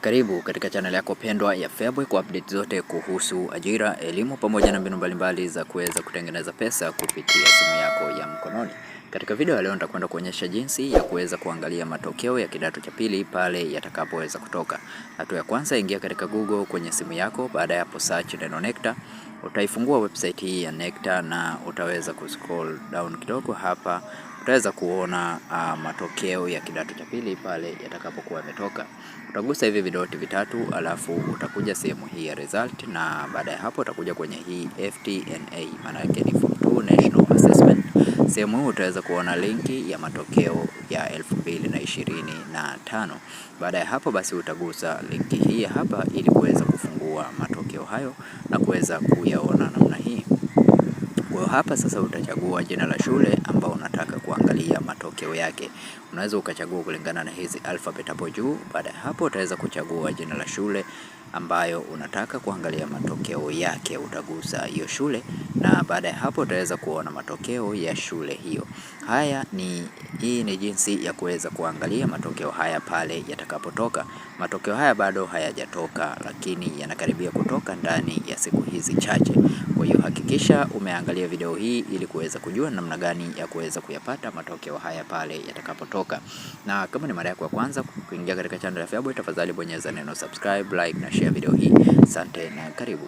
Karibu katika channel yako pendwa ya Feaboy kwa update zote kuhusu ajira, elimu pamoja na mbinu mbalimbali za kuweza kutengeneza pesa kupitia simu yako ya mkononi. Katika video ya leo nitakwenda kuonyesha jinsi ya kuweza kuangalia matokeo ya kidato cha pili pale yatakapoweza kutoka. Hatua ya kwanza, ingia katika Google kwenye simu yako. Baada ya hapo search neno NECTA. Utaifungua website hii ya NECTA na utaweza kuscroll down kidogo. Hapa utaweza kuona matokeo ya kidato cha pili pale yatakapokuwa yametoka. Utagusa hivi vidoti vitatu, alafu utakuja sehemu hii ya result, na baada ya hapo utakuja kwenye hii FTNA, maana yake ni Form 2 National Assessment. Sehemu hii utaweza kuona linki ya matokeo ya 2025. Baada ya hapo basi utagusa linki hii hapa ili kuweza kufungua matokeo hayo na kuweza kuyaona namna hii. Kwa hapa sasa utachagua jina la shule ambao unataka kuangalia matokeo yake. Unaweza ukachagua kulingana na hizi alphabet hapo juu. Baada ya hapo utaweza kuchagua jina la shule ambayo unataka kuangalia matokeo yake. Utagusa hiyo shule na baada ya hapo utaweza kuona matokeo ya shule hiyo. Hii ni jinsi ya kuweza kuangalia matokeo haya pale yatakapotoka. Matokeo haya bado hayajatoka, lakini yanakaribia kutoka ndani ya siku hizi chache. Kwa hiyo hakikisha umeangalia video hii ili kuweza kujua namna gani ya kuweza kuyapata matokeo haya pale yatakapotoka. Na kama ni mara yako ya kwanza kuingia katika channel ya Feaboy, tafadhali bonyeza neno subscribe, like na share video hii. Asante na karibu.